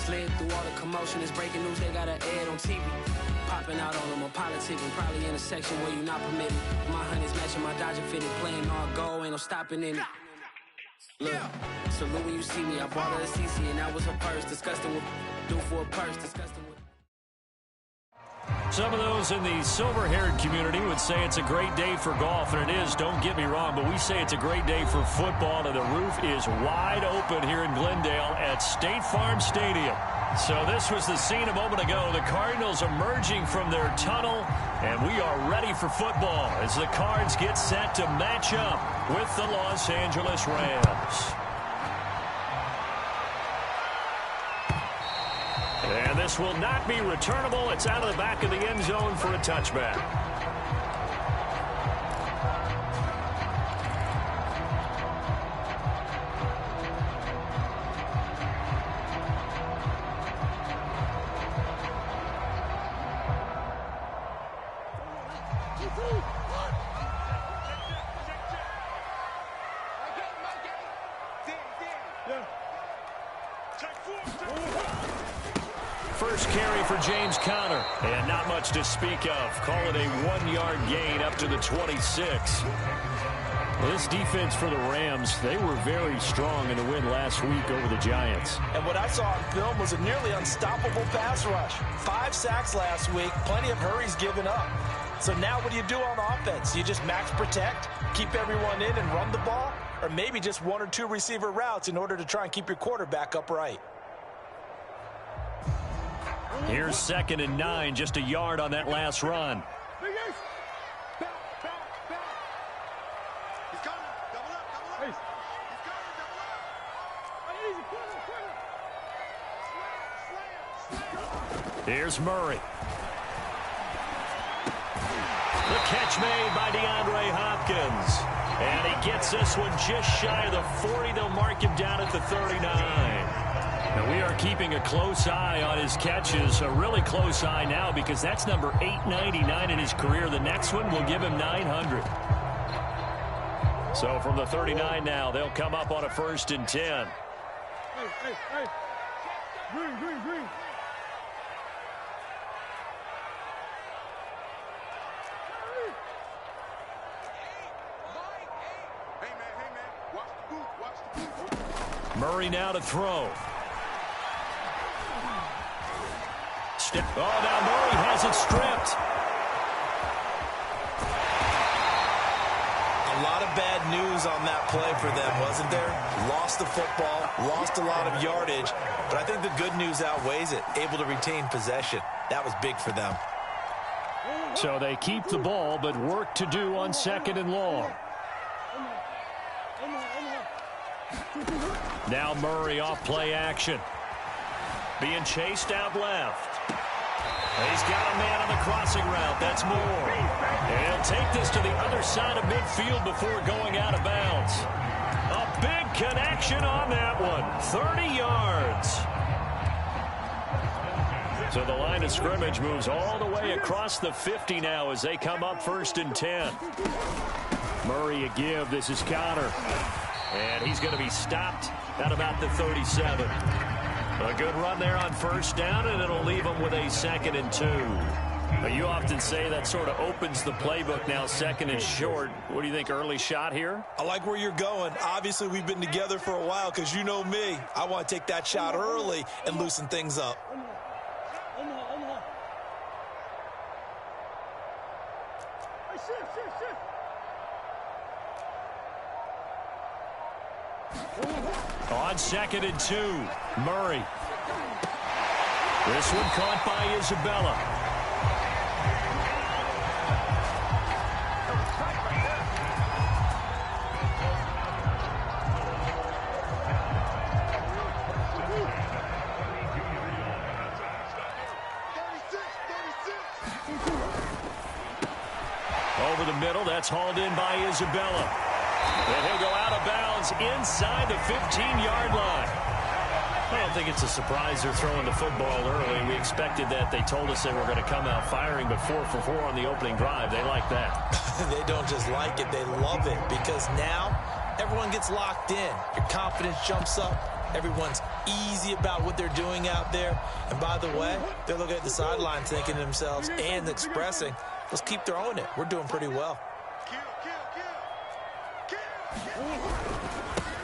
Slid through all the commotion, it's breaking news, they got an ad on TV. Popping out on them, I'm politicking, probably in a section where you not permitted. My honey's matching my Dodger fitted, playing all goal, ain't no stopping in it. Look, salute when you see me, I bought her a CC and that was her purse. Disgusting what do for a purse, disgusting what. Some of those in the silver-haired community would say it's a great day for golf, and it is, don't get me wrong, but we say it's a great day for football, and the roof is wide open here in Glendale at State Farm Stadium. So this was the scene a moment ago. The Cardinals emerging from their tunnel, and we are ready for football as the Cards get set to match up with the Los Angeles Rams. And this will not be returnable. It's out of the back of the end zone for a touchback. First carry for James Conner, and not much to speak of. Call it a 1-yard gain up to the 26. This defense for the Rams, they were very strong in the win last week over the Giants. And what I saw on film was a nearly unstoppable pass rush. 5 sacks last week, plenty of hurries given up. So now what do you do on offense? You just max protect, keep everyone in and run the ball, or maybe just 1 or 2 receiver routes in order to try and keep your quarterback upright. Here's 2nd and 9, just a yard on that last run. Here's Murray. The catch made by DeAndre Hopkins. And he gets this one just shy of the 40. They'll mark him down at the 39. Now we are keeping a close eye on his catches, a really close eye now because that's number 899 in his career. The next one will give him 900. So from the 39 now, they'll come up on a 1st and 10. Hey. Green. Murray now to throw. Oh, now Murray has it stripped. A lot of bad news on that play for them, wasn't there? Lost the football, lost a lot of yardage, but I think the good news outweighs it. Able to retain possession. That was big for them. So they keep the ball, but work to do on 2nd and long. Now Murray off play action. Being chased out left. He's got a man on the crossing route. That's Moore. And he'll take this to the other side of midfield before going out of bounds. A big connection on that one. 30 yards. So the line of scrimmage moves all the way across the 50 now as they come up 1st and 10. Murray a give. This is Conner. And he's going to be stopped at about the 37. A good run there on 1st down, and it'll leave him with a 2nd and 2. Now, you often say that sort of opens the playbook now, 2nd and short. What do you think, early shot here? I like where you're going. Obviously, we've been together for a while because you know me. I want to take that shot early and loosen things up. On 2nd and 2, Murray. This one caught by Isabella. Over the middle, that's hauled in by Isabella. And he'll go out of bounds inside the 15-yard line. I don't think it's a surprise they're throwing the football early. We expected that. They told us they were going to come out firing, but 4 for 4 on the opening drive. They like that. They don't just like it, they love it, because now everyone gets locked in. Your confidence jumps up. Everyone's easy about what they're doing out there. And by the way, they're looking at the sideline thinking to themselves and expressing, let's keep throwing it. We're doing pretty well.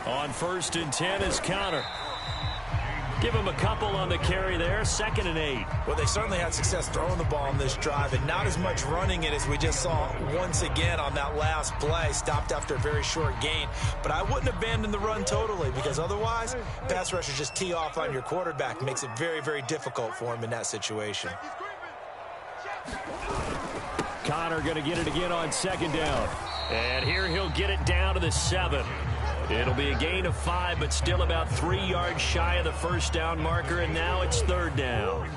On 1st and 10 is Conner. Give him a couple on the carry there. 2nd and 8. Well, they certainly had success throwing the ball on this drive, and not as much running it as we just saw once again on that last play. Stopped after a very short gain. But I wouldn't abandon the run totally, because otherwise, pass rushers just tee off on your quarterback. Makes it very, very difficult for him in that situation. Conner going to get it again on 2nd down. And here he'll get it down to the 7. It'll be a gain of 5, but still about 3 yards shy of the first down marker, and now it's 3rd down.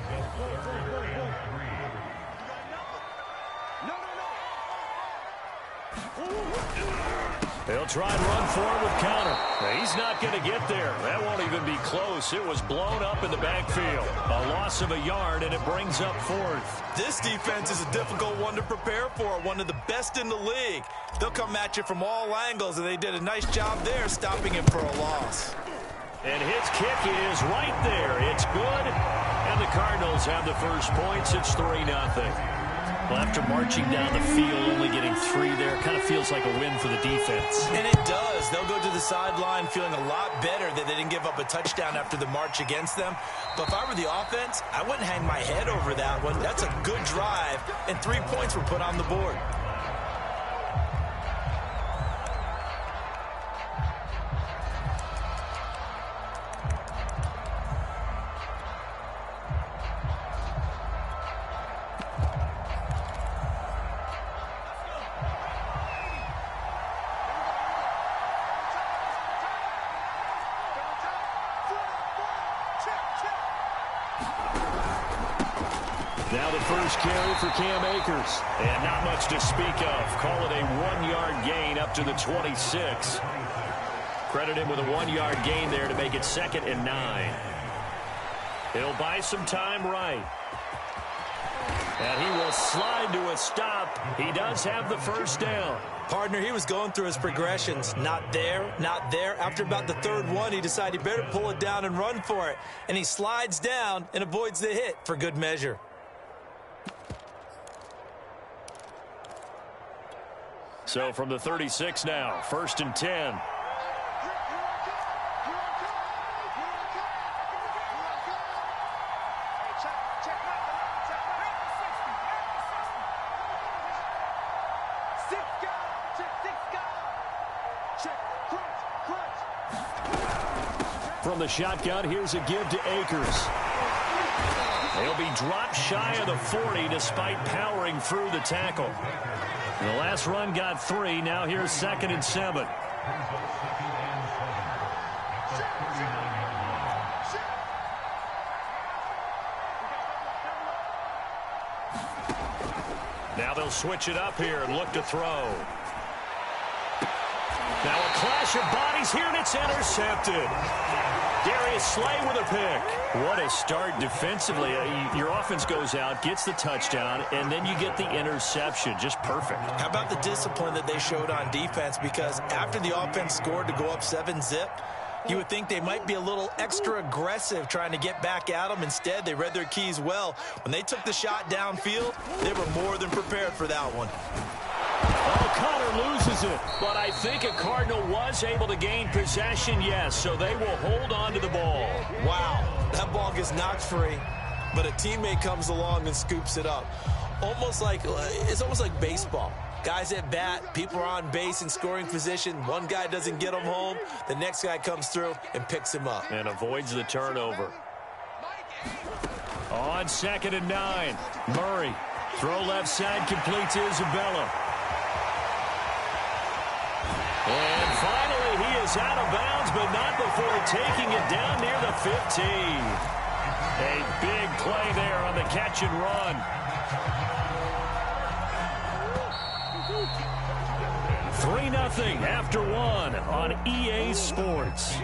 They'll try and run forward with Conner. He's not going to get there. That won't even be close. It was blown up in the backfield. A loss of a yard, and it brings up 4th. This defense is a difficult one to prepare for, one of the best in the league. They'll come at you from all angles, and they did a nice job there stopping him for a loss. And his kick is right there. It's good, and the Cardinals have the first points. It's 3-0. Well, after marching down the field, only getting 3 there, kind of feels like a win for the defense. And it does. They'll go to the sideline feeling a lot better that they didn't give up a touchdown after the march against them. But if I were the offense, I wouldn't hang my head over that one. That's a good drive, and 3 points were put on the board. Now the first carry for Cam Akers. And not much to speak of. Call it a 1-yard gain up to the 26. Credit him with a 1-yard gain there to make it 2nd and 9. He'll buy some time right. And he will slide to a stop. He does have the first down. Partner, he was going through his progressions. Not there, not there. After about the 3rd one, he decided he better pull it down and run for it. And he slides down and avoids the hit for good measure. So from the 36 now, 1st and 10. From the shotgun, here's a give to Akers. They'll be dropped shy of the 40 despite powering through the tackle. The last run got 3. Now here's 2nd and 7. Now they'll switch it up here and look to throw. Now a clash of bodies here, and it's intercepted. Darius Slay with a pick. What a start defensively. Your offense goes out, gets the touchdown, and then you get the interception. Just perfect. How about the discipline that they showed on defense? Because after the offense scored to go up 7-zip, you would think they might be a little extra aggressive trying to get back at them. Instead, they read their keys well. When they took the shot downfield, they were more than prepared for that one. Oh, Conner loses it. But I think a Cardinal was able to gain possession, yes, so they will hold on to the ball. Wow, that ball gets knocked free, but a teammate comes along and scoops it up. It's almost like baseball. Guys at bat, people are on base in scoring position. One guy doesn't get him home. The next guy comes through and picks him up. And avoids the turnover. On 2nd and 9, Murray. Throw left side, completes to Isabella. And finally, he is out of bounds, but not before taking it down near the 15. A big play there on the catch and run. 3-0 after 1 on EA Sports.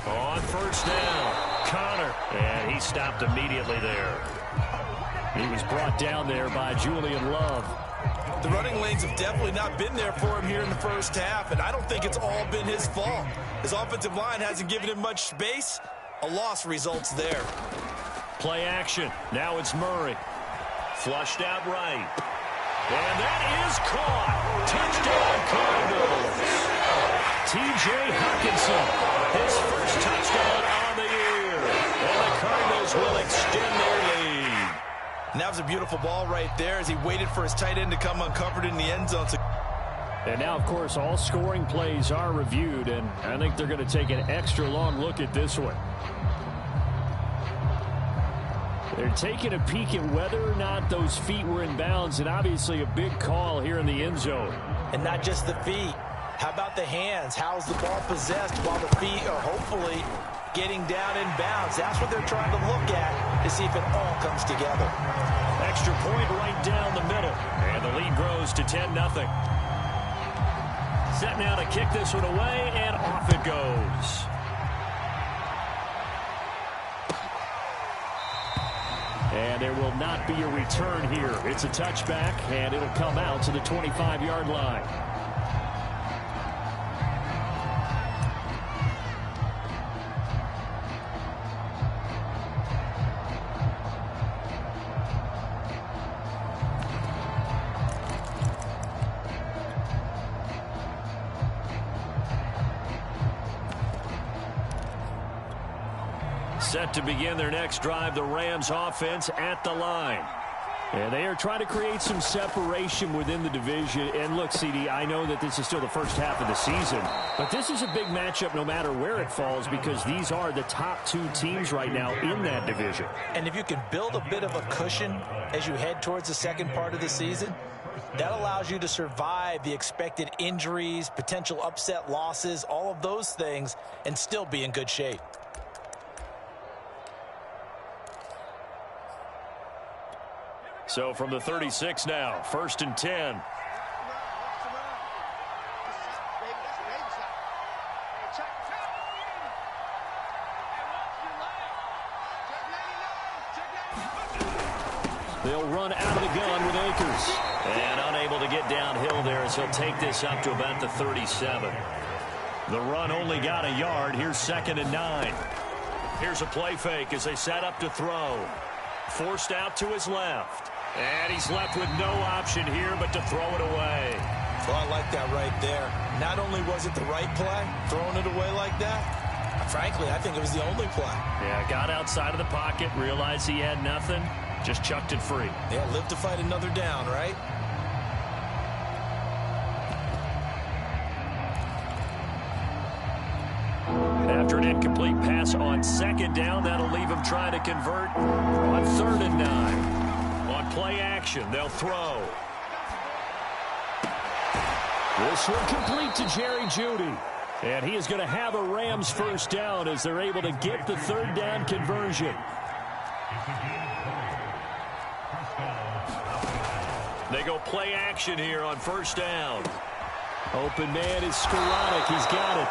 On 1st down, Conner. And he stopped immediately there. He was brought down there by Julian Love. The running lanes have definitely not been there for him here in the first half, and I don't think it's all been his fault. His offensive line hasn't given him much space. A loss results there. Play action. Now it's Murray. Flushed out right. And that is caught. Touchdown Cardinals. T.J. Hockenson, his first touchdown on the year. And the Cardinals will extend their lead. And that was a beautiful ball right there as he waited for his tight end to come uncovered in the end zone. And now, of course, all scoring plays are reviewed, and I think they're going to take an extra long look at this one. They're taking a peek at whether or not those feet were in bounds, and obviously a big call here in the end zone. And not just the feet. How about the hands? How's the ball possessed while the feet are hopefully getting down in bounds? That's what they're trying to look at to see if it all comes together. Extra point right down the middle, and the lead grows to 10-0. Set now to kick this one away, and off it goes. And there will not be a return here. It's a touchback, and it'll come out to the 25-yard line. Set to begin their next drive, the Rams offense at the line. And they are trying to create some separation within the division. And look, CD, I know that this is still the first half of the season, but this is a big matchup no matter where it falls because these are the top two teams right now in that division. And if you can build a bit of a cushion as you head towards the second part of the season, that allows you to survive the expected injuries, potential upset losses, all of those things, and still be in good shape. So from the 36 now, 1st and 10. They'll run out of the gun with Akers. And unable to get downhill there as he'll take this up to about the 37. The run only got a yard. Here's 2nd and 9. Here's a play fake as they set up to throw. Forced out to his left. And he's left with no option here but to throw it away. Well, I like that right there. Not only was it the right play, throwing it away like that, frankly, I think it was the only play. Yeah, got outside of the pocket, realized he had nothing, just chucked it free. Yeah, live to fight another down, right? After an incomplete pass on 2nd down, that'll leave him trying to convert on 3rd and 9. On play action, they'll throw. This one complete to Jerry Jeudy. And he is going to have a Rams first down as they're able to get the 3rd down conversion. They go play action here on 1st down. Open man is Skoranek. He's got it.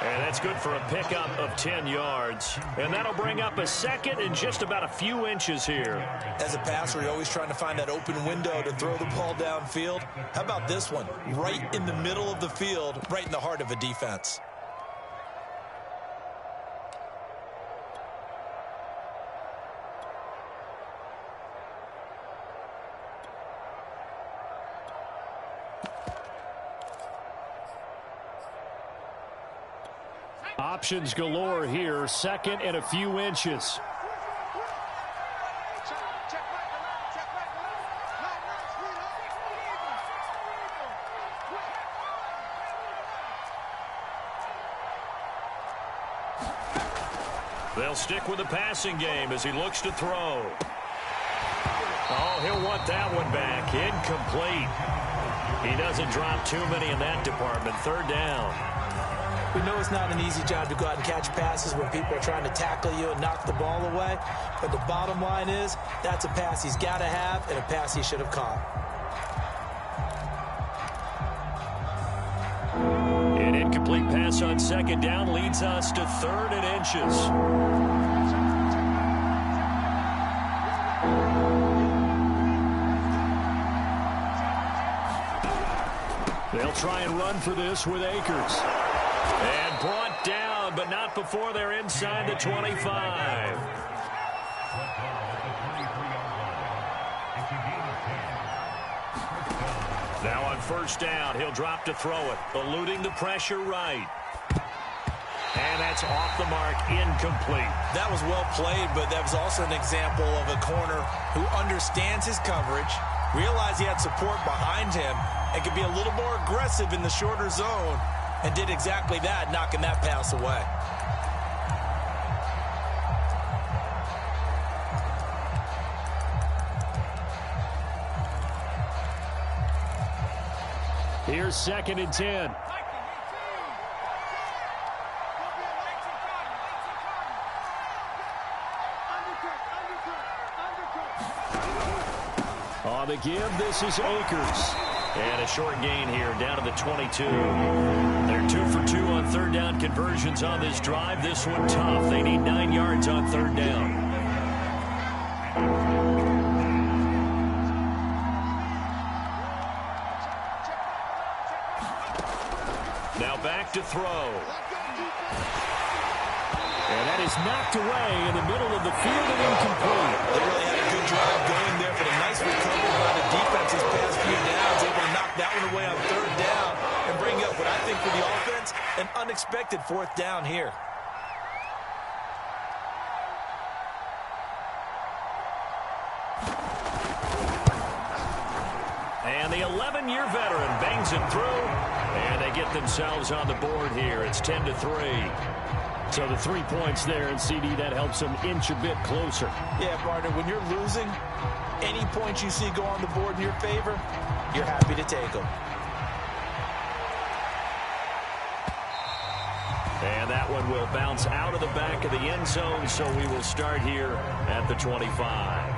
And that's good for a pickup of 10 yards. And that'll bring up a 2nd and just about a few inches here. As a passer, you're always trying to find that open window to throw the ball downfield. How about this one? Right in the middle of the field, right in the heart of a defense. Options galore here. 2nd and a few inches. They'll stick with the passing game as he looks to throw. Oh, he'll want that one back. Incomplete. He doesn't drop too many in that department. 3rd down. We know it's not an easy job to go out and catch passes when people are trying to tackle you and knock the ball away. But the bottom line is, that's a pass he's got to have and a pass he should have caught. An incomplete pass on 2nd down leads us to 3rd and inches. try and run for this with Akers. And brought down, but not before they're inside the 25. Now on first down, he'll drop to throw it, eluding the pressure right. And that's off the mark, incomplete. That was well played, but that was also an example of a corner who understands his coverage, realized he had support behind him, and could be a little more aggressive in the shorter zone, and did exactly that, knocking that pass away. Here's 2nd and 10. On the give, this is Akers. And a short gain here, down to the 22. They're 2 for 2 on third down conversions on this drive. This one tough. They need 9 yards on third down. Now back to throw. And that is knocked away in the middle of the field and incomplete. They really had a good drive going there, but a nice recovery by the defense these past few downs, able to knock that one away on third down and bring up what I think for the offense, an unexpected 4th down here. And the 11-year veteran bangs it through, and they get themselves on the board here. It's 10-3. So the 3 points there, and CD, that helps them inch a bit closer. Yeah, partner, when you're losing, any points you see go on the board in your favor, you're happy to take them. And that one will bounce out of the back of the end zone, so we will start here at the 25.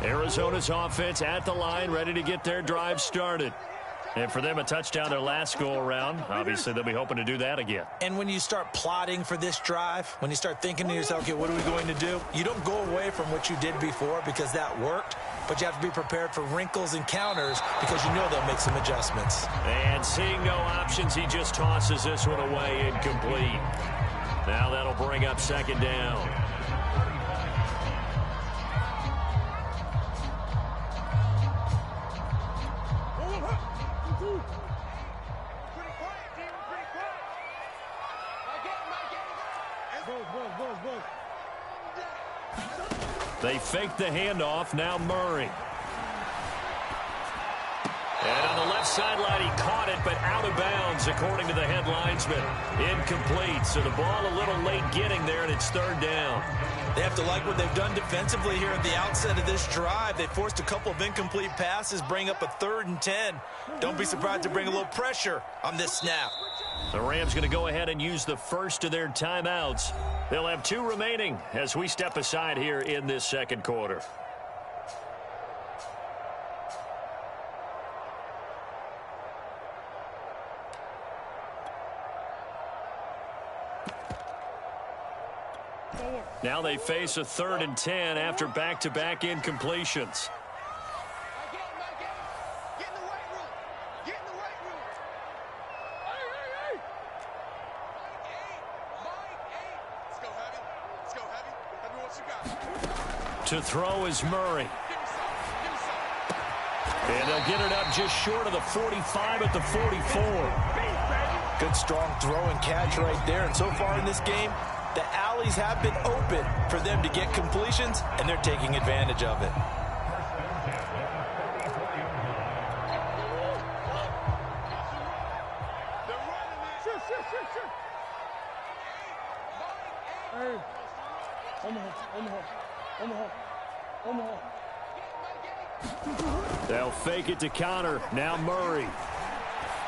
Arizona's offense at the line, ready to get their drive started. And for them, a touchdown their last go-around. Obviously, they'll be hoping to do that again. And when you start plotting for this drive, when you start thinking to yourself, okay, what are we going to do? You don't go away from what you did before because that worked, but you have to be prepared for wrinkles and counters because you know they'll make some adjustments. And seeing no options, he just tosses this one away, incomplete. Now that'll bring up 2nd down. They fake the handoff. Now Murray. And on the left sideline, he caught it, but out of bounds, according to the head linesman. Incomplete. So the ball a little late getting there, and it's 3rd down. They have to like what they've done defensively here at the outset of this drive. They forced a couple of incomplete passes, bring up a 3rd and 10. Don't be surprised to bring a little pressure on this snap. The Rams going to go ahead and use the first of their timeouts. They'll have 2 remaining as we step aside here in this 2nd quarter. Now they face a 3rd and 10 after back-to-back incompletions. To throw is Murray. And they'll get it up just short of the 45 at the 44. Good strong throw and catch right there. And so far in this game, the alleys have been open for them to get completions, and they're taking advantage of it. They'll fake it to counter. Now Murray.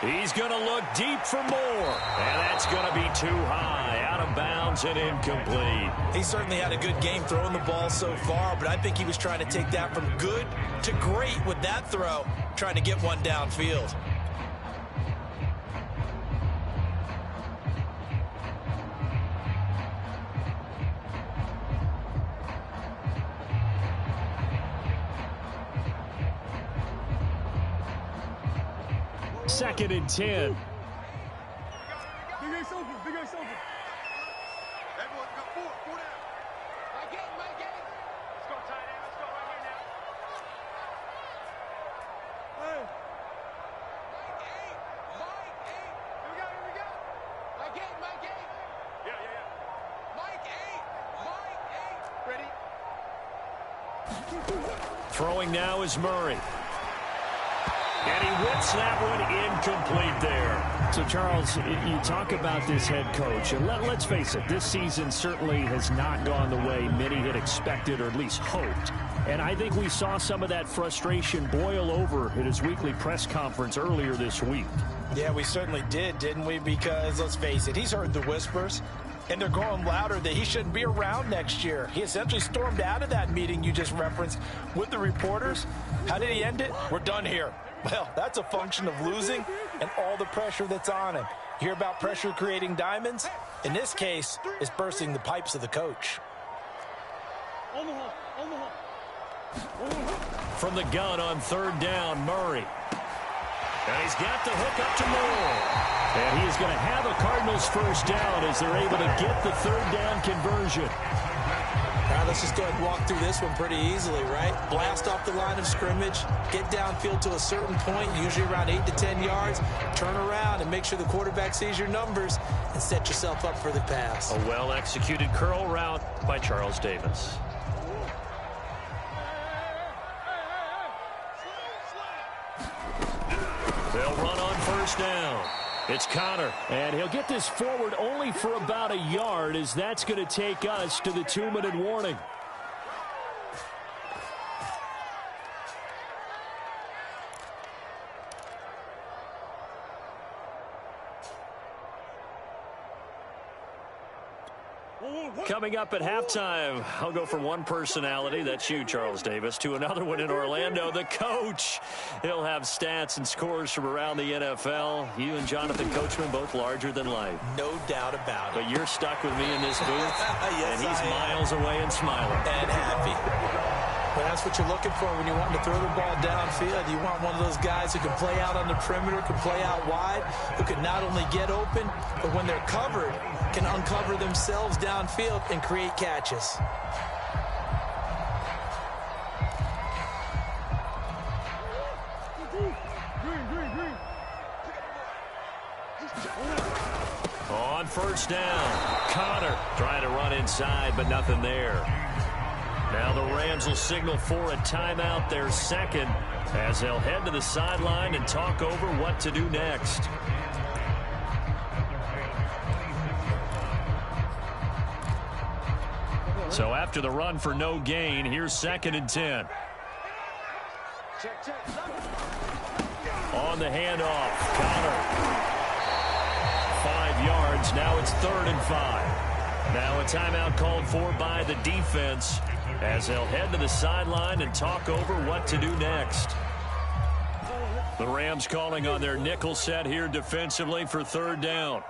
He's going to look deep for more. And that's going to be too high. Out of bounds and incomplete. He certainly had a good game throwing the ball so far, but I think he was trying to take that from good to great with that throw, trying to get one downfield. 2nd and 10. Big Ace open. Big Ace open. Hey, boys, we got four. Four down. My game. Let's go tight end. Let's go right here now. Hey. Mike 8. Here we go. My game. Yeah. Mike 8. Ready? Throwing now is Murray. And he whips that one incomplete there. So, Charles, you talk about this head coach, and let's face it, this season certainly has not gone the way many had expected or at least hoped. And I think we saw some of that frustration boil over at his weekly press conference earlier this week. Yeah, we certainly did, didn't we? Because, let's face it, he's heard the whispers, and they're growing louder that he shouldn't be around next year. He essentially stormed out of that meeting you just referenced with the reporters. How did he end it? We're done here. Well, that's a function of losing and all the pressure that's on him. You hear about pressure creating diamonds? In this case, it's bursting the pipes of the coach. Omaha. From the gun on 3rd down, Murray. And he's got the hook up to Moore. And he's going to have a Cardinals first down as they're able to get the 3rd down conversion. All right, let's just go ahead and walk through this one pretty easily, right? Blast off the line of scrimmage, get downfield to a certain point, usually around 8 to 10 yards, turn around and make sure the quarterback sees your numbers and set yourself up for the pass. A well-executed curl route by Charles Davis. They'll run on 1st down. It's Connor, and he'll get this forward only for about a yard, as that's going to take us to the 2-minute warning. Coming up at halftime, I'll go from one personality, that's you, Charles Davis, to another one in Orlando, the coach. He'll have stats and scores from around the NFL. You and Jonathan Coachman, both larger than life. No doubt about it. But you're stuck with me in this booth, Yes, and he's miles away and smiling. And happy. But that's what you're looking for when you're wanting to throw the ball downfield. You want one of those guys who can play out on the perimeter, can play out wide, who can not only get open, but when they're covered, can uncover themselves downfield and create catches. Green. On 1st down, Connor trying to run inside, but nothing there. Now the Rams will signal for a timeout, their 2nd, as they'll head to the sideline and talk over what to do next. So after the run for no gain, here's 2nd and 10. On the handoff, Connor. 5 yards, now it's 3rd and 5. Now a timeout called for by the defense, as they'll head to the sideline and talk over what to do next. The Rams calling on their nickel set here defensively for 3rd down.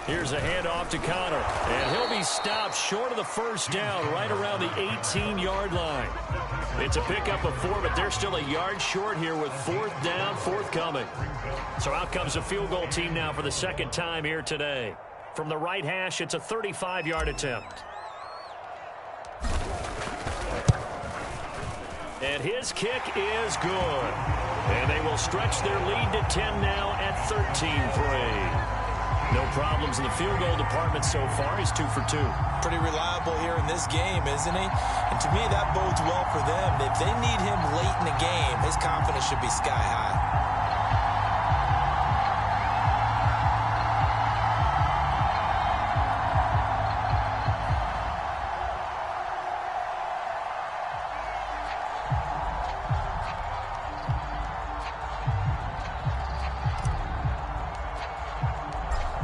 Here's a handoff to Connor, and he'll be stopped short of the 1st down, right around the 18-yard line. It's a pickup of 4, but they're still a yard short here with 4th down forthcoming. So out comes the field goal team now for the 2nd time here today. From the right hash, it's a 35-yard attempt. And his kick is good. And they will stretch their lead to 10 now at 13-3. No problems in the field goal department so far. He's 2 for 2. Pretty reliable here in this game, isn't he? And to me, that bodes well for them. If they need him late in the game, his confidence should be sky high.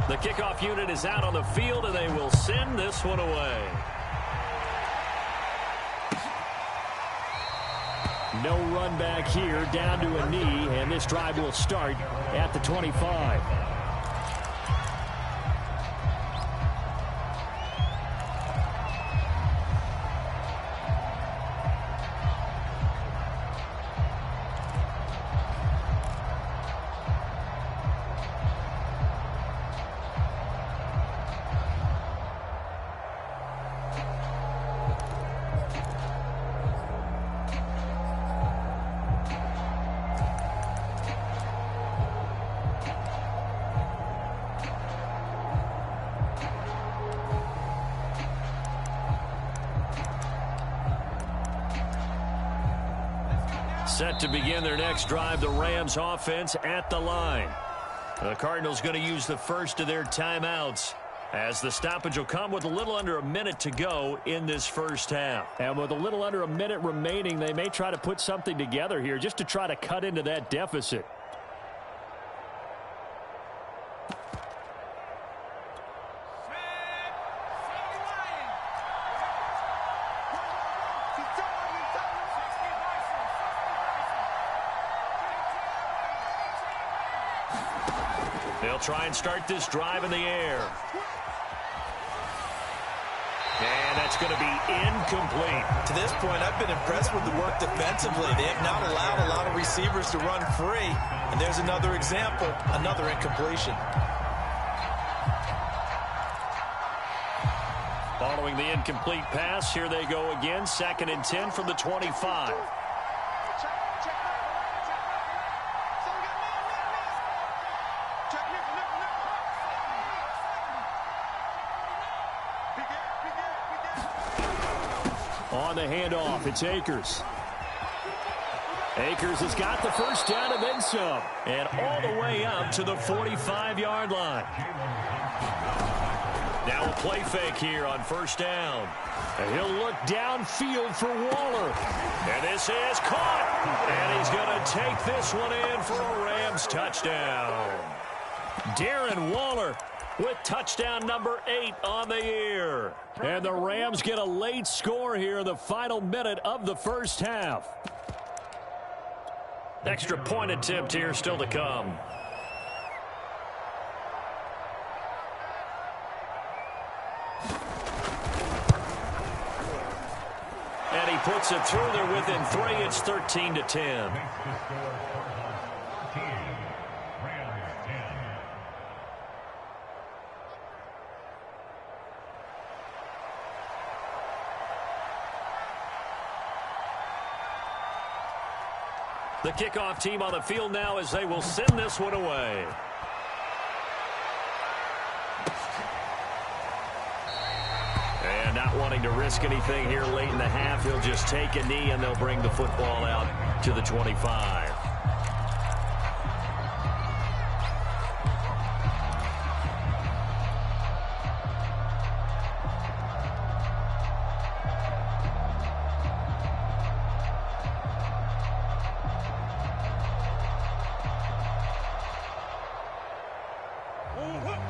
The kickoff unit is out on the field, and they will send this one away. No run back here, down to a knee, and this drive will start at the 25. Set to begin their next drive, the Rams offense at the line. The Cardinals going to use the first of their timeouts, as the stoppage will come with a little under a minute to go in this first half. And with a little under a minute remaining, they may try to put something together here just to try to cut into that deficit. They'll try and start this drive in the air. And that's going to be incomplete. To this point, I've been impressed with the work defensively. They have not allowed a lot of receivers to run free. And there's another example, another incompletion. Following the incomplete pass, here they go again. 2nd and 10 from the 25. On the handoff, it's Akers. Akers has got the first down and then some. And all the way up to the 45-yard line. Now a play fake here on first down. And he'll look downfield for Waller. And this is caught. And he's going to take this one in for a Rams touchdown. Darren Waller with touchdown number 8 on the year. And the Rams get a late score here in the final minute of the first half. Extra point attempt here still to come. And he puts it through there within 3. It's 13-10. The kickoff team on the field now as they will send this one away. And not wanting to risk anything here late in the half, he'll just take a knee and they'll bring the football out to the 25.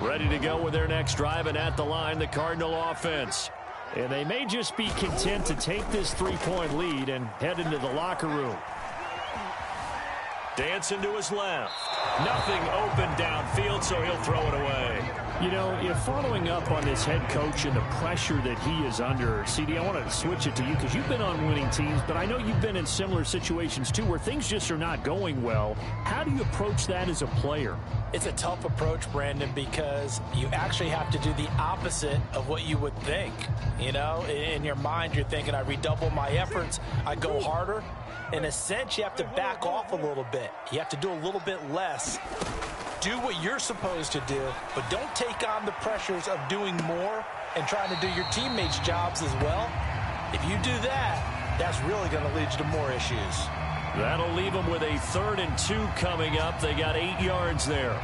Ready to go with their next drive, and at the line, the Cardinal offense. And they may just be content to take this 3-point lead and head into the locker room. Dancing to his left. Nothing open downfield, so he'll throw it away. You know, if following up on this head coach and the pressure that he is under, CD, I want to switch it to you because you've been on winning teams, but I know you've been in similar situations too where things just are not going well. How do you approach that as a player? It's a tough approach, Brandon, because you actually have to do the opposite of what you would think. You know, in your mind, you're thinking, I redouble my efforts, I go harder. In a sense, you have to back off a little bit. You have to do a little bit less. Do what you're supposed to do, but don't take on the pressures of doing more and trying to do your teammates' jobs as well. If you do that, that's really going to lead you to more issues. That'll leave them with a 3rd and 2 coming up. They got 8 yards there.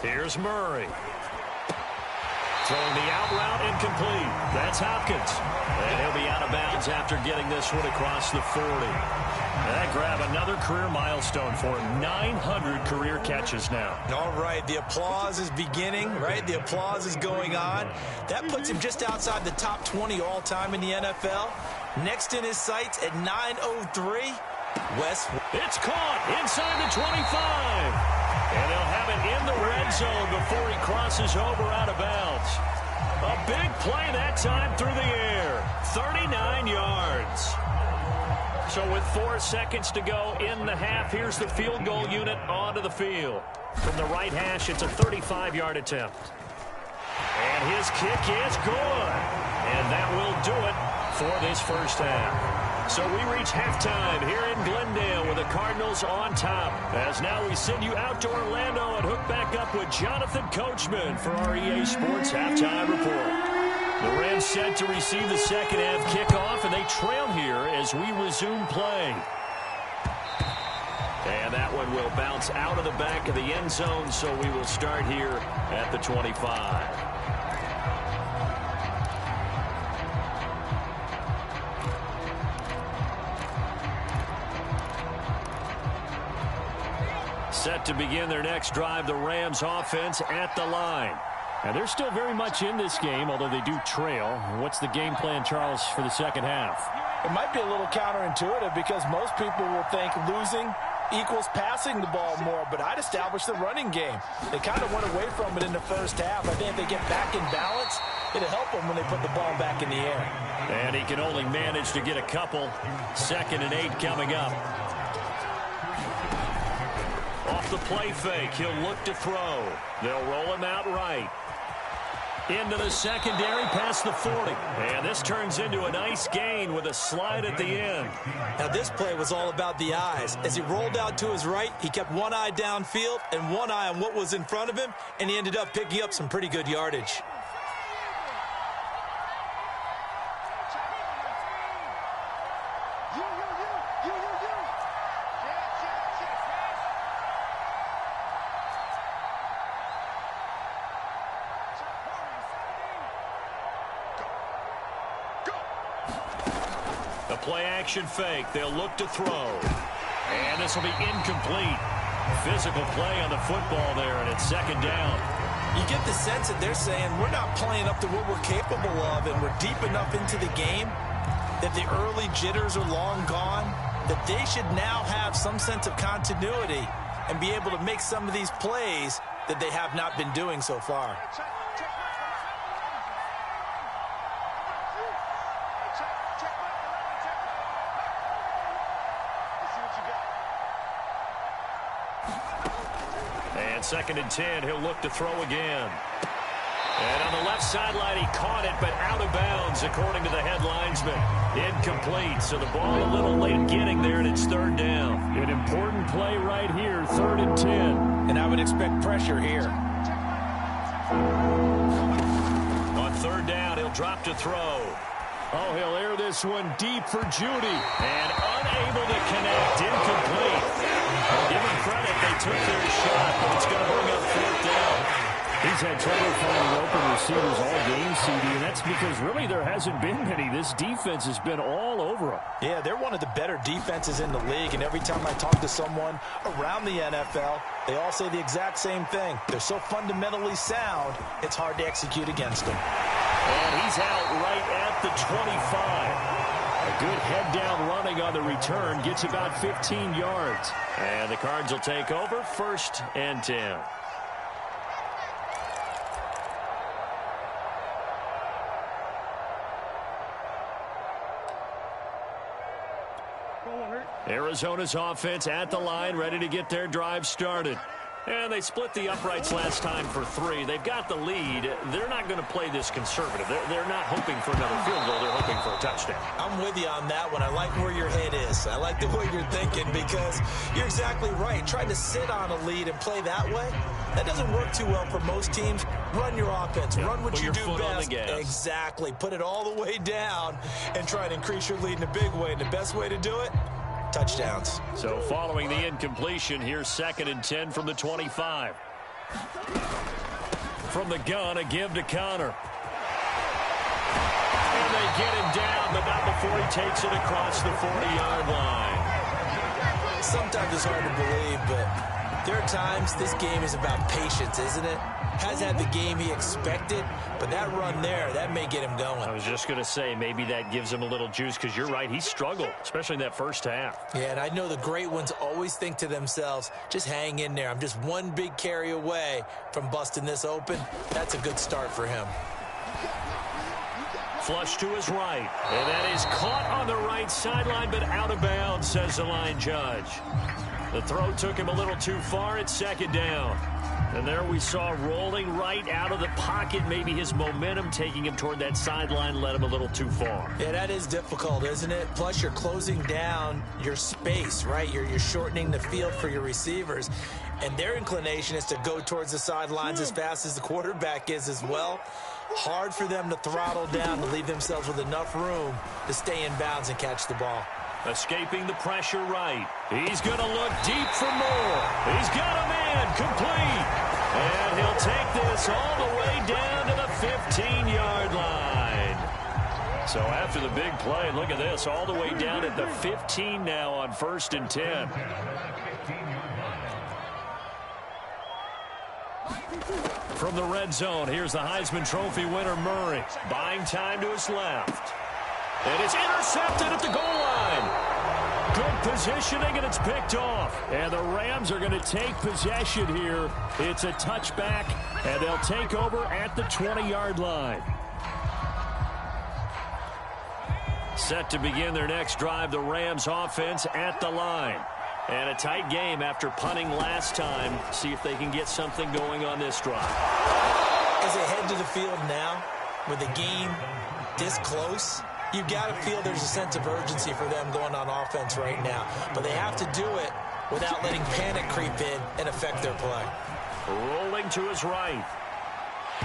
Here's Murray. Throwing the out route, incomplete. That's Hopkins. And he'll be out of bounds after getting this one across the 40. That grab another career milestone for him. 900 career catches now. All right, the applause is beginning, right? The applause is going on. That puts him just outside the top 20 all-time in the NFL. Next in his sights at 903, Wes. It's caught inside the 25. And they'll have it in the red zone before he crosses over out of bounds. A big play that time through the air. 39 yards. So with 4 seconds to go in the half, here's the field goal unit onto the field. From the right hash, it's a 35-yard attempt. And his kick is good. And that will do it for this first half. So we reach halftime here in Glendale with the Cardinals on top. As now we send you out to Orlando and hook back up with Jonathan Coachman for our EA Sports Halftime Report. The Rams set to receive the second half kickoff, and they trail here as we resume play. And that one will bounce out of the back of the end zone, so we will start here at the 25. Set to begin their next drive, the Rams offense at the line. And they're still very much in this game, although they do trail. What's the game plan, Charles, for the second half? It might be a little counterintuitive because most people will think losing equals passing the ball more, but I'd establish the running game. They kind of went away from it in the first half. I think if they get back in balance, it'll help them when they put the ball back in the air. And he can only manage to get a couple. 2nd and 8 coming up. Off the play fake, he'll look to throw. They'll roll him out right. Into the secondary, past the 40. And this turns into a nice gain with a slide at the end. Now this play was all about the eyes. As he rolled out to his right, he kept one eye downfield and one eye on what was in front of him, and he ended up picking up some pretty good yardage. Play-action fake. They'll look to throw. And this will be incomplete. Physical play on the football there, and it's 2nd down. You get the sense that they're saying we're not playing up to what we're capable of, and we're deep enough into the game that the early jitters are long gone, that they should now have some sense of continuity and be able to make some of these plays that they have not been doing so far. And 2nd and 10, he'll look to throw again. And on the left sideline, he caught it, but out of bounds, according to the head linesman. Incomplete, so the ball a little late getting there, and it's 3rd down. An important play right here, 3rd and 10. And I would expect pressure here. On 3rd down, he'll drop to throw. Oh, he'll air this one deep for Judy. And unable to connect, incomplete. Give him credit, they took their shot, but it's going to bring up 4th down. He's had trouble finding open receivers all game, CD, and that's because really there hasn't been many. This defense has been all over him. Yeah, they're one of the better defenses in the league, and every time I talk to someone around the NFL, they all say the exact same thing. They're so fundamentally sound, it's hard to execute against them. And he's out right at the 25. A good head down running on the return, gets about 15 yards. And the Cards will take over, 1st and 10. Arizona's offense at the line, ready to get their drive started. And they split the uprights last time for 3. They've got the lead. They're not going to play this conservative. They're not hoping for another field goal. They're hoping for a touchdown. I'm with you on that one. I like where your head is. I like the way you're thinking because you're exactly right. Trying to sit on a lead and play that way, that doesn't work too well for most teams. Run your offense. Run what you do best. Exactly. Put it all the way down and try and increase your lead in a big way. And the best way to do it, touchdowns. So following the incompletion, here's 2nd and 10 from the 25. From the gun, a give to Connor. And they get him down, but not before he takes it across the 40-yard line. Sometimes it's hard to believe, but there are times this game is about patience, isn't it? Has had the game he expected, but that run there, that may get him going. I was just going to say, maybe that gives him a little juice, because you're right, he struggled, especially in that first half. Yeah, and I know the great ones always think to themselves, just hang in there. I'm just one big carry away from busting this open. That's a good start for him. Flush to his right, and that is caught on the right sideline, but out of bounds, says the line judge. The throw took him a little too far. It's 2nd down. And there we saw rolling right out of the pocket. Maybe his momentum taking him toward that sideline led him a little too far. Yeah, that is difficult, isn't it? Plus, you're closing down your space, right? You're shortening the field for your receivers. And their inclination is to go towards the sidelines as fast as the quarterback is as well. Hard for them to throttle down to leave themselves with enough room to stay in bounds and catch the ball. Escaping the pressure right. He's going to look deep for more. He's got a man complete. And he'll take this all the way down to the 15-yard line. So after the big play, look at this, all the way down at the 15 now on 1st and 10. From the red zone, here's the Heisman Trophy winner, Murray. Buying time to his left. And it's intercepted at the goal line. Good positioning, and it's picked off. And the Rams are going to take possession here. It's a touchback, and they'll take over at the 20-yard line. Set to begin their next drive, the Rams offense at the line. And a tight game after punting last time. See if they can get something going on this drive. As they head to the field now, with the game this close, you've got to feel there's a sense of urgency for them going on offense right now. But they have to do it without letting panic creep in and affect their play. Rolling to his right.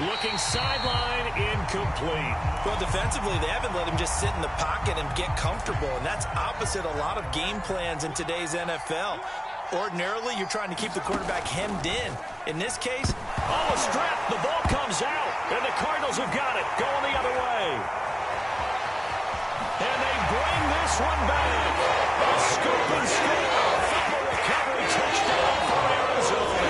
Looking sideline, incomplete. Well, defensively, they haven't let him just sit in the pocket and get comfortable, and that's opposite a lot of game plans in today's NFL. Ordinarily, you're trying to keep the quarterback hemmed in. In this case, a strip. The ball comes out, and the Cardinals have got it. Going the other way. And they bring this one back. A scoop and score. Fumble recovery touchdown for Arizona.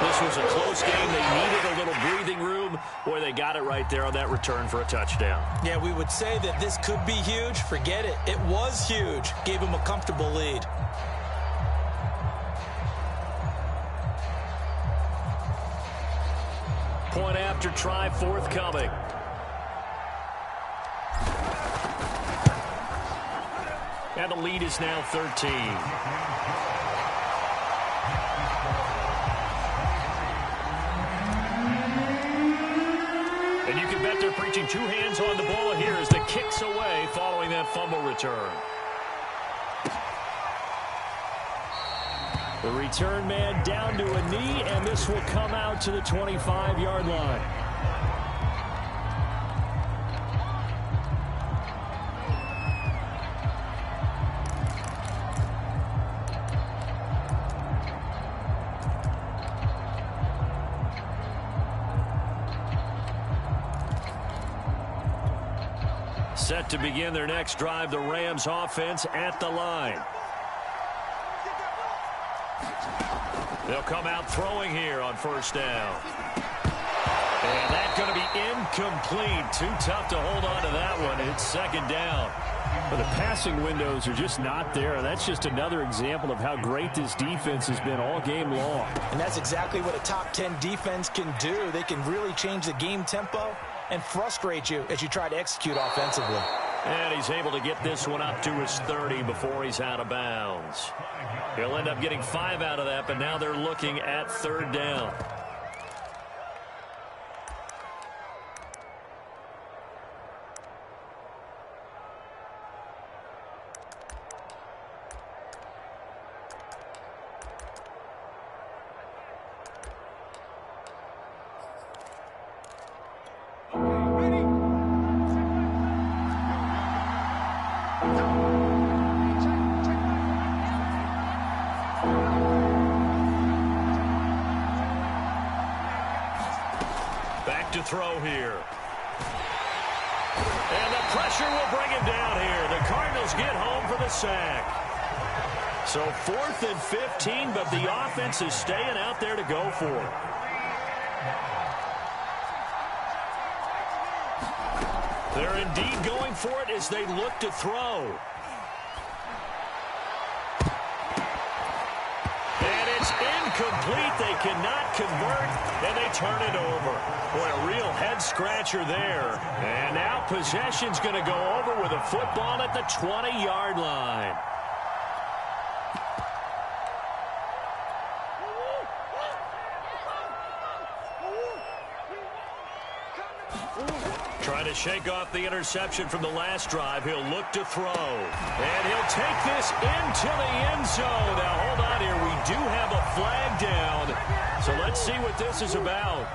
This was a close game. They needed a little breathing room. Boy, they got it right there on that return for a touchdown. Yeah, we would say that this could be huge. Forget it. It was huge. Gave him a comfortable lead. Point after try forthcoming. And the lead is now 13. And you can bet they're preaching two hands on the ball here as the kick's away following that fumble return. The return man down to a knee, and this will come out to the 25-yard line. Set to begin their next drive, the Rams offense at the line. They'll come out throwing here on first down. And that's going to be incomplete. Too tough to hold on to that one. It's second down. But the passing windows are just not there. That's just another example of how great this defense has been all game long. And that's exactly what a top 10 defense can do. They can really change the game tempo and frustrate you as you try to execute offensively. And he's able to get this one up to his 30 before he's out of bounds. He'll end up getting 5 out of that, but now they're looking at third down. To throw here. And the pressure will bring him down here. The Cardinals get home for the sack. So 4th and 15, but the offense is staying out there to go for it. They're indeed going for it as they look to throw. And it's incomplete. They cannot convert, and they turn it over. Boy, a real head-scratcher there. And now possession's going to go over with a football at the 20-yard line. Trying to shake off the interception from the last drive. He'll look to throw. And he'll take this into the end zone. Now, hold on here. We do have a flag down. So let's see what this is about.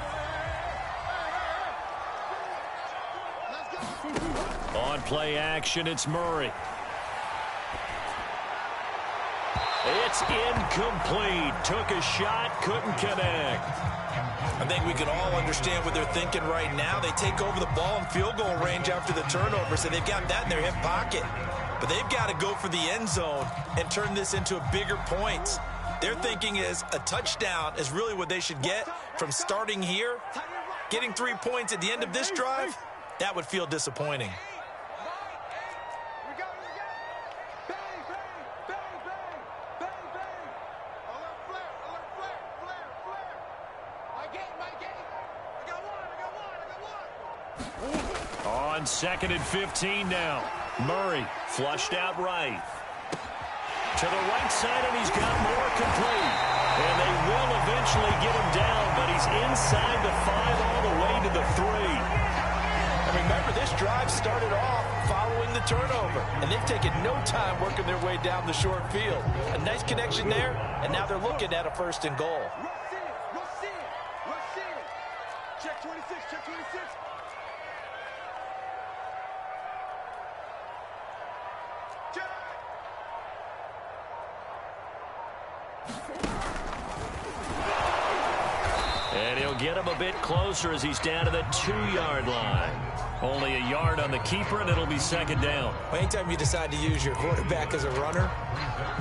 On play action, it's Murray. It's incomplete. Took a shot, couldn't connect. I think we can all understand what they're thinking right now. They take over the ball in field goal range after the turnover, so they've got that in their hip pocket. But they've got to go for the end zone and turn this into a bigger points. Their thinking is a touchdown is really what they should get from starting here. Getting 3 points at the end of this drive, that would feel disappointing. On 2nd and 15 now. Murray flushed out right. To the right side, and he's got more complete. And they will eventually get him down, but he's inside the 5 all the way to the 3. And remember, this drive started off following the turnover, and they've taken no time working their way down the short field. A nice connection there, and now they're looking at a 1st and goal. Check 26, check 26. And he'll get him a bit closer as he's down to the 2-yard line. Only a yard on the keeper, and it'll be 2nd down. Well, anytime you decide to use your quarterback as a runner,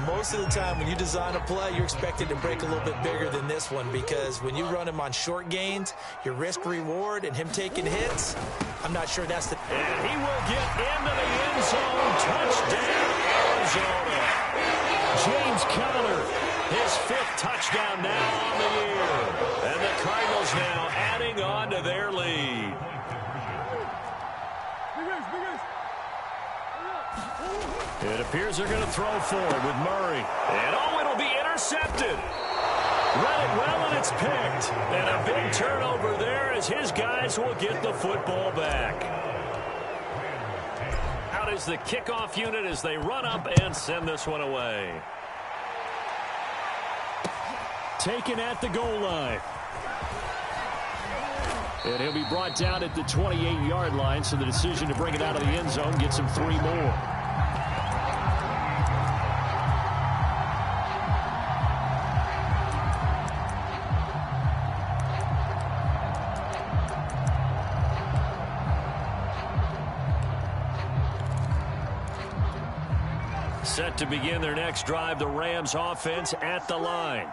most of the time when you design a play, you're expected to break a little bit bigger than this one, because when you run him on short gains, your risk-reward and him taking hits, I'm not sure that's the... And he will get into the end zone. Touchdown, Arizona. James Conner, his 5th touchdown now on the year. And the Cardinals now adding on to their lead. It appears they're going to throw forward with Murray. And, oh, it'll be intercepted. Read it well, and it's picked. And a big turnover there as his guys will get the football back. Out is the kickoff unit as they run up and send this one away. Taken at the goal line. And he'll be brought down at the 28-yard line, so the decision to bring it out of the end zone gets him 3 more. Set to begin their next drive, the Rams offense at the line.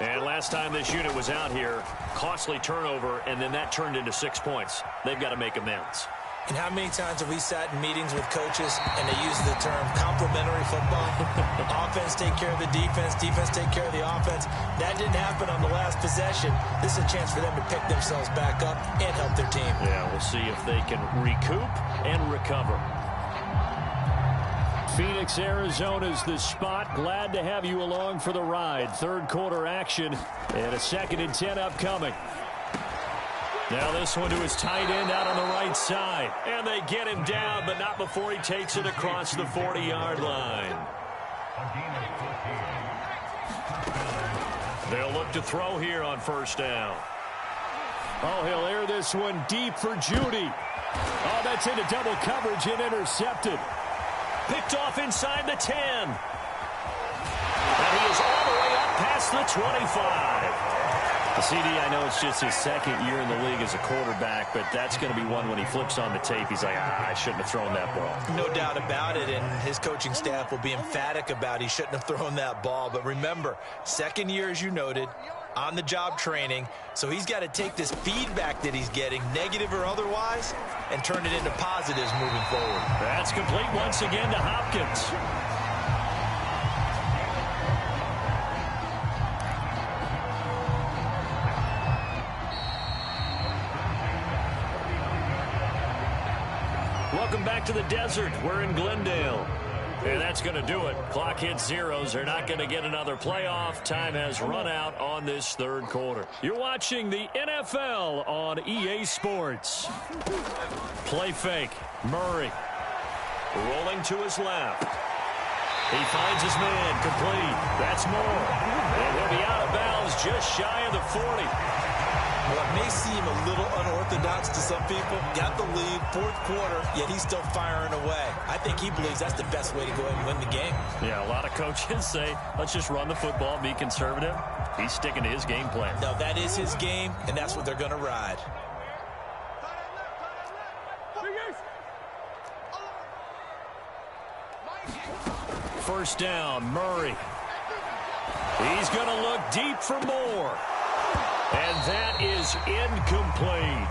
And last time this unit was out here, costly turnover, and then that turned into 6 points. They've got to make amends. And how many times have we sat in meetings with coaches and they use the term complementary football? Offense take care of the defense, defense take care of the offense. That didn't happen on the last possession. This is a chance for them to pick themselves back up and help their team. Yeah, we'll see if they can recoup and recover. Phoenix, Arizona's the spot. Glad to have you along for the ride. 3rd quarter action and a 2nd and 10 upcoming. Now this one to his tight end out on the right side. And they get him down, but not before he takes it across the 40-yard line. They'll look to throw here on 1st down. Oh, he'll air this one deep for Judy. Oh, that's into double coverage and intercepted. Picked off inside the 10. And he is all the way up past the 25. CD, I know it's just his 2nd year in the league as a quarterback, but that's going to be one when he flips on the tape. He's like, I shouldn't have thrown that ball. No doubt about it, and his coaching staff will be emphatic about he shouldn't have thrown that ball. But remember, 2nd year, as you noted, on-the-job training, so he's got to take this feedback that he's getting, negative or otherwise, and turn it into positives moving forward. That's complete once again to Hopkins. Welcome back to the desert. We're in Glendale. And that's going to do it. Clock hits zeros. They're not going to get another playoff. Time has run out on this third quarter. You're watching the NFL on EA Sports. Play fake. Murray rolling to his left. He finds his man, complete. That's Moore. And he'll be out of bounds just shy of the 40. Well, it may seem a little unorthodox to some people. Got the lead, fourth quarter, yet he's still firing away. I think he believes that's the best way to go ahead and win the game. Yeah, a lot of coaches say, let's just run the football, be conservative. He's sticking to his game plan. No, that is his game, and that's what they're going to ride. First down, Murray. He's going to look deep for Moore. And that is incomplete.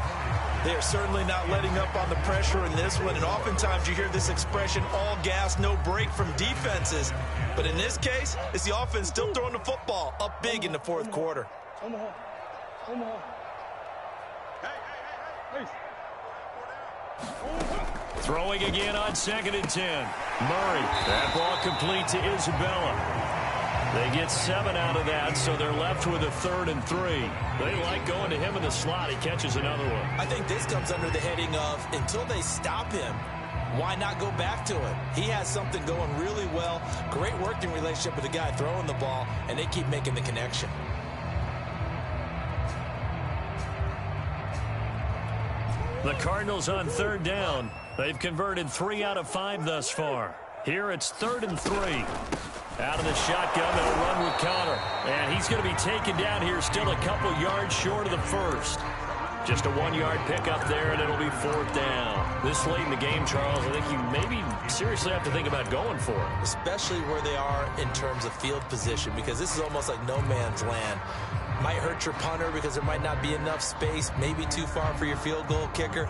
They're certainly not letting up on the pressure in this one, and oftentimes you hear this expression, all gas, no break from defenses. But in this case, it's the offense still throwing the football up big in the fourth quarter. Throwing again on 2nd and 10. Murray, that ball complete to Isabella. They get 7 out of that, so they're left with a 3rd and 3. They like going to him in the slot. He catches another one. I think this comes under the heading of, until they stop him, why not go back to him? He has something going really well. Great working relationship with the guy throwing the ball, and they keep making the connection. The Cardinals on 3rd down. They've converted 3 out of 5 thus far. Here it's 3rd and 3. Out of the shotgun, they'll run with Conner. And he's going to be taken down here, still a couple yards short of the first. Just a 1-yard pickup there, and it'll be 4th down. This late in the game, Charles, I think you maybe seriously have to think about going for it. Especially where they are in terms of field position, because this is almost like no man's land. Might hurt your punter because there might not be enough space, maybe too far for your field goal kicker.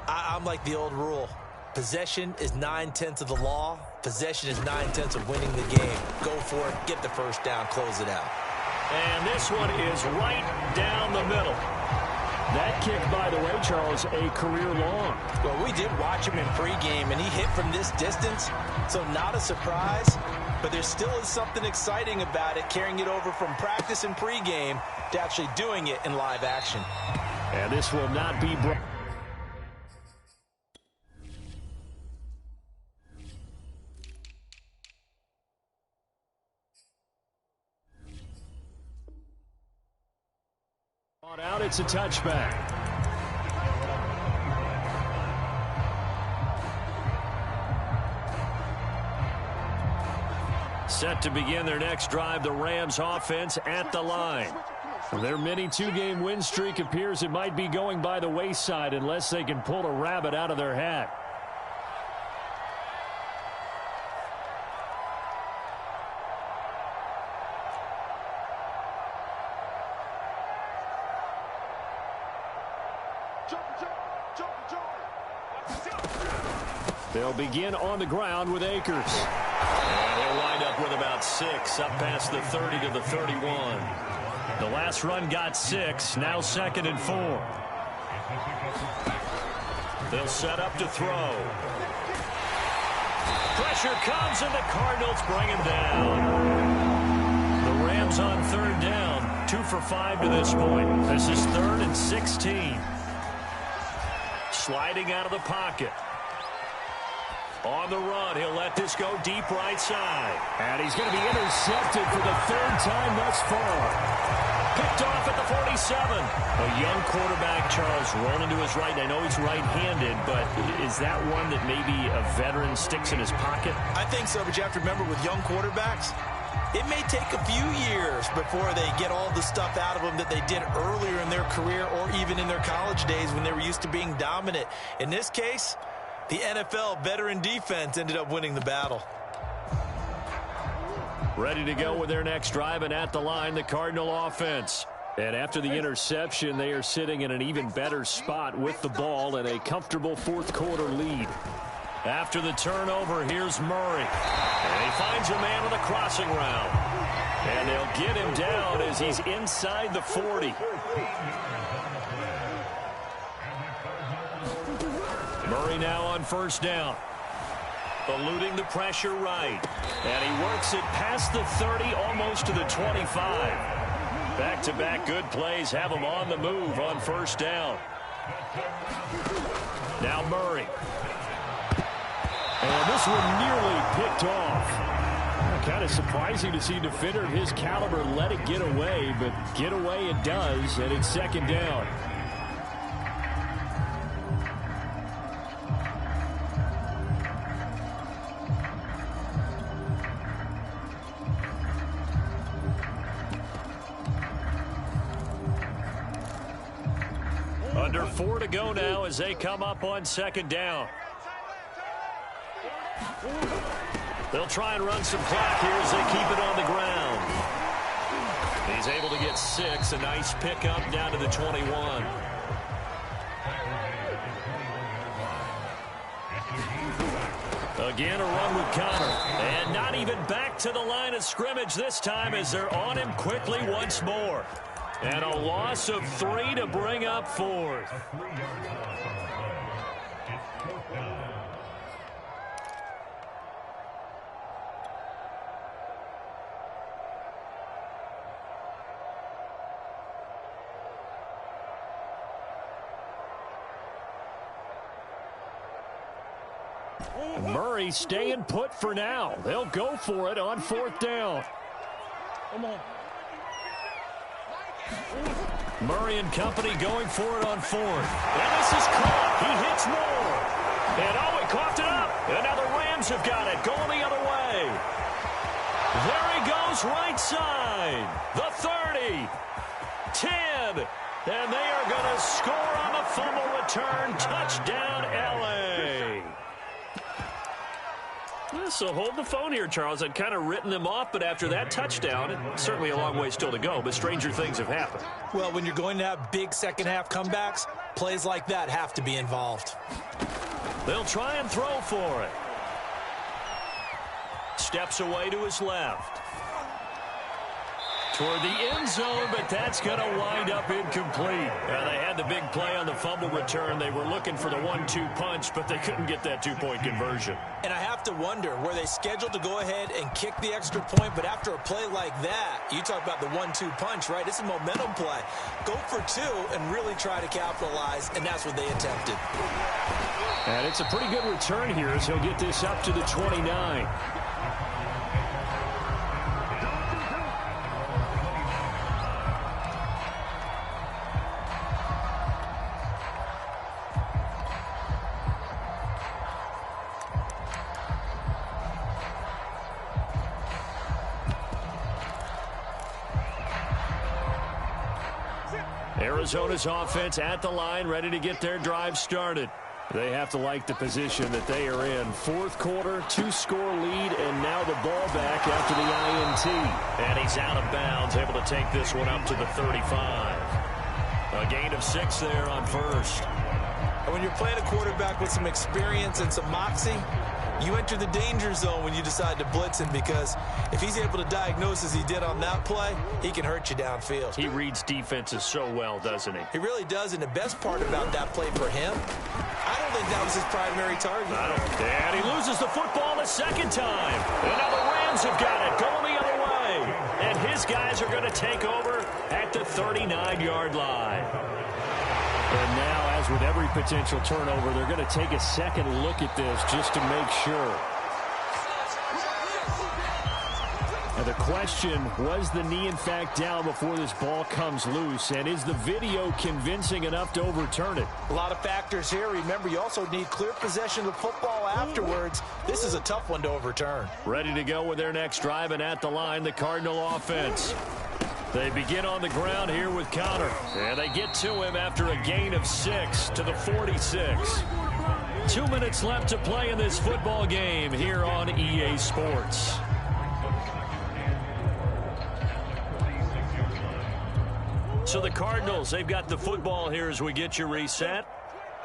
I'm like the old rule. Possession is 9/10 of the law. Possession is 9/10 of winning the game. Go for it, get the first down, close it out. And this one is right down the middle. That kick, by the way, Charles, a career long. Well, we did watch him in pregame, and he hit from this distance, so not a surprise. But there still is something exciting about it, carrying it over from practice and pregame to actually doing it in live action. And this will not be brought. Out, it's a touchback. Set to begin their next drive, the Rams offense at the line. Their mini 2-game win streak appears it might be going by the wayside unless they can pull a rabbit out of their hat. They'll begin on the ground with Akers. And he'll wind up with about 6, up past the 30 to the 31. The last run got 6, now 2nd and 4. They'll set up to throw. Pressure comes, and the Cardinals bring him down. The Rams on 3rd down, 2 for 5 to this point. This is 3rd and 16. Sliding out of the pocket. On the run, he'll let this go deep right side. And he's going to be intercepted for the 3rd time thus far. Picked off at the 47. A young quarterback, Charles, rolling to his right. I know he's right-handed, but is that one that maybe a veteran sticks in his pocket? I think so, but you have to remember with young quarterbacks, it may take a few years before they get all the stuff out of them that they did earlier in their career or even in their college days when they were used to being dominant. In this case, the NFL veteran defense ended up winning the battle. Ready to go with their next drive, and at the line, the Cardinal offense. And after the interception, they are sitting in an even better spot with the ball and a comfortable fourth quarter lead. After the turnover, here's Murray. And he finds a man on the crossing route. And they'll get him down as he's inside the 40. Murray now on 1st down. eluding the pressure right. And he works it past the 30, almost to the 25. Back-to-back good plays have him on the move on first down. Now Murray. And this one nearly picked off. Kind of surprising to see a defender of his caliber let it get away, but get away it does, and it's second down. Under 4 to go now as they come up on second down. They'll try and run some clock here as they keep it on the ground. He's able to get 6. A nice pickup down to the 21. Again, a run with Connor. And not even back to the line of scrimmage this time as they're on him quickly once more. And a loss of 3 to bring up 4th. Murray staying put for now. They'll go for it on 4th down. Come on. Murray and company going for it on 4th. And this is caught. He hits Moore. And he coughed it up. And now the Rams have got it. Going the other way. There he goes right side. The 30. 10. And they are going to score on the fumble return. Touchdown, L.A. So hold the phone here, Charles. I'd kind of written them off, but after that touchdown, certainly a long way still to go, but stranger things have happened. Well, when you're going to have big second-half comebacks, plays like that have to be involved. They'll try and throw for it. Steps away to his left. Toward the end zone, but that's going to wind up incomplete. They had the big play on the fumble return. They were looking for the 1-2 punch, but they couldn't get that 2-point conversion. And I have to wonder, were they scheduled to go ahead and kick the extra point, but after a play like that, you talk about the 1-2 punch, right? It's a momentum play. Go for 2 and really try to capitalize, and that's what they attempted. And it's a pretty good return here as he'll get this up to the 29. Arizona's offense at the line, ready to get their drive started. They have to like the position that they are in. 4th quarter, 2-score lead, and now the ball back after the INT. And he's out of bounds, able to take this one up to the 35. A gain of 6 there on first. And when you're playing a quarterback with some experience and some moxie, you enter the danger zone when you decide to blitz him, because if he's able to diagnose as he did on that play, he can hurt you downfield. He reads defenses so well, doesn't he? He really does, and the best part about that play for him, I don't think that was his primary target. And he loses the football a second time. And now the Rams have got it, going the other way. And his guys are going to take over at the 39-yard line. And now, as with every potential turnover, they're going to take a second look at this just to make sure. And the question, was the knee in fact down before this ball comes loose? And is the video convincing enough to overturn it? A lot of factors here. Remember, you also need clear possession of the football afterwards. This is a tough one to overturn. Ready to go with their next drive, and at the line, the Cardinal offense. They begin on the ground here with Connor. And they get to him after a gain of 6 to the 46. 2 minutes left to play in this football game here on EA Sports. So the Cardinals, they've got the football here as we get you reset.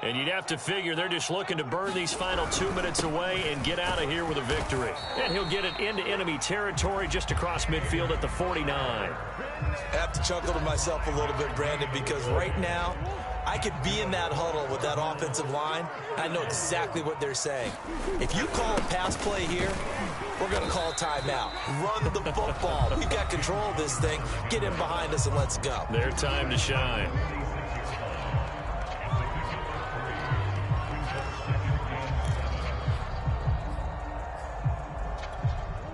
And you'd have to figure they're just looking to burn these final 2 minutes away and get out of here with a victory. And he'll get it into enemy territory just across midfield at the 49. I have to chuckle to myself a little bit, Brandon, because right now I could be in that huddle with that offensive line. I know exactly what they're saying. If you call a pass play here, we're going to call a timeout. Run the football. We've got control of this thing. Get in behind us and let's go. Their time to shine.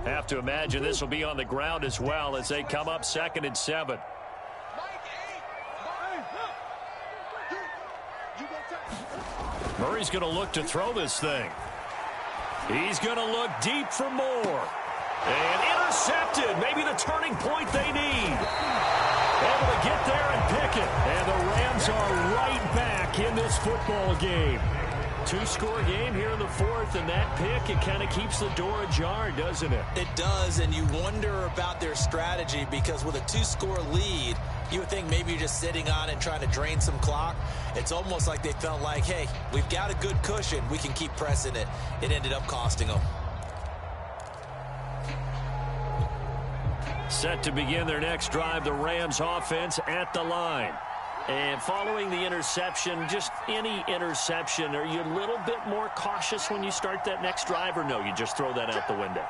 Have to imagine this will be on the ground as well as they come up 2nd and 7. Murray's going to look to throw this thing. He's going to look deep for more. And intercepted. Maybe the turning point they need. Able to get there and pick it. And the Rams are right back in this football game. 2-score game here in the 4th, and that pick, it kind of keeps the door ajar, doesn't it? It does, and you wonder about their strategy because with a 2-score lead, you would think maybe you're just sitting on and trying to drain some clock. It's almost like they felt like, hey, we've got a good cushion. We can keep pressing it. It ended up costing them. Set to begin their next drive, the Rams offense at the line. And following the interception, just any interception, are you a little bit more cautious when you start that next drive, or no, you just throw that out the window?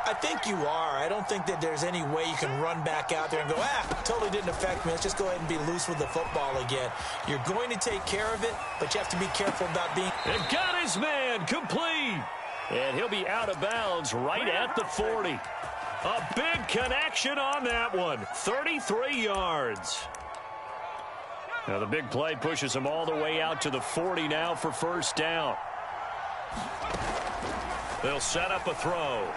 I think you are. I don't think that there's any way you can run back out there and go, totally didn't affect me. Let's just go ahead and be loose with the football again. You're going to take care of it, but you have to be careful about being... And got his man complete. And he'll be out of bounds right at the 40. A big connection on that one. 33 yards. Now the big play pushes him all the way out to the 40 now for first down. They'll set up a throw.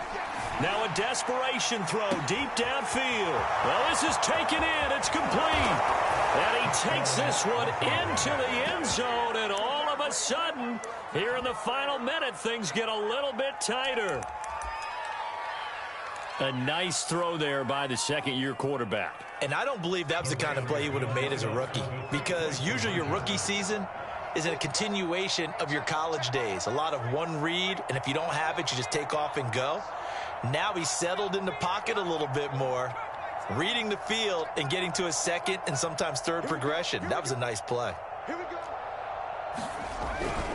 Now a desperation throw deep downfield. Well, this is taken in. It's complete. And he takes this one into the end zone. And all of a sudden, here in the final minute, things get a little bit tighter. A nice throw there by the second-year quarterback. And I don't believe that was the kind of play he would have made as a rookie, because usually your rookie season is a continuation of your college days. A lot of one read, and if you don't have it, you just take off and go. Now he's settled in the pocket a little bit more, reading the field and getting to a second and sometimes third progression. That was a nice play.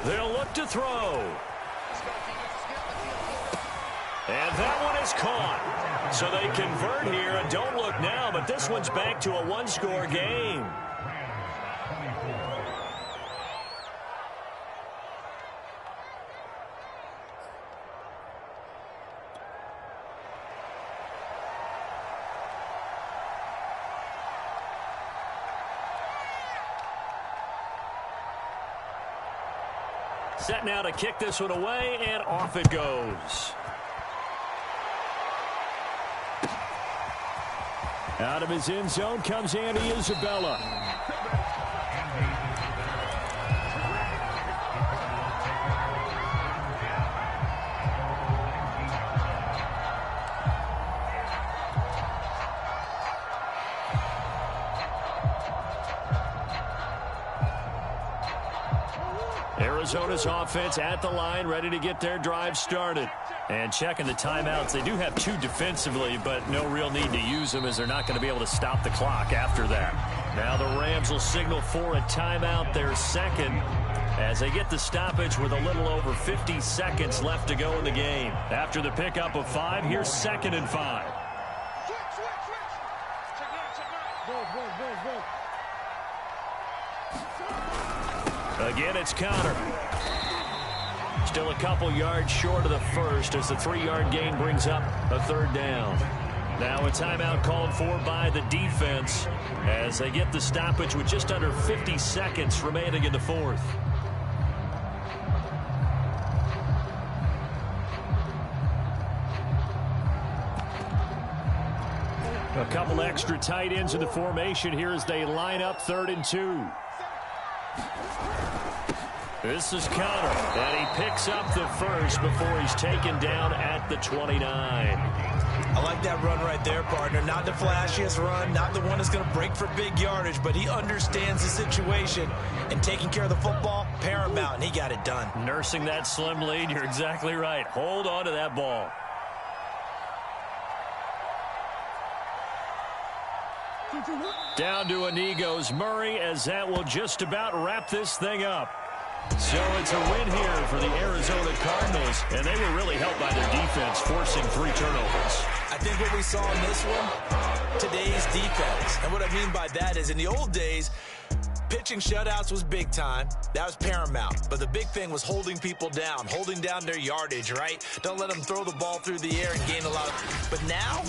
They'll look to throw. And that one is caught. So they convert here and don't look now, but this one's back to a one-score game. Set now to kick this one away, and off it goes. Out of his end zone comes Andy Isabella. Arizona's offense at the line, ready to get their drive started. And checking the timeouts. They do have 2 defensively, but no real need to use them as they're not going to be able to stop the clock after that. Now the Rams will signal for a timeout, their second, as they get the stoppage with a little over 50 seconds left to go in the game. After the pickup of 5, here's 2nd and 5. Again, it's Conner. Still a couple yards short of the first as the 3-yard gain brings up a 3rd down. Now a timeout called for by the defense as they get the stoppage with just under 50 seconds remaining in the 4th. A couple extra tight ends in the formation here as they line up 3rd and 2. This is Conner, and he picks up the first before he's taken down at the 29. I like that run right there, partner. Not the flashiest run, not the one that's going to break for big yardage, but he understands the situation, and taking care of the football, paramount, and he got it done. Nursing that slim lead, you're exactly right. Hold on to that ball. Down to a knee goes Murray, as that will just about wrap this thing up. So it's a win here for the Arizona Cardinals, and they were really helped by their defense, forcing 3 turnovers. I think what we saw in this one, today's defense. And what I mean by that is in the old days, pitching shutouts was big time. That was paramount. But the big thing was holding people down, holding down their yardage, right? Don't let them throw the ball through the air and gain a lot of... But now,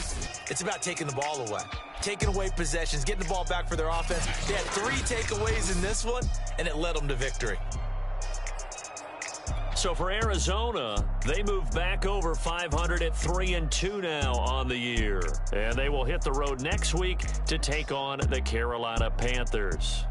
it's about taking the ball away. Taking away possessions, getting the ball back for their offense. They had 3 takeaways in this one, and it led them to victory. So for Arizona, they move back over 500 at 3-2 now on the year. And they will hit the road next week to take on the Carolina Panthers.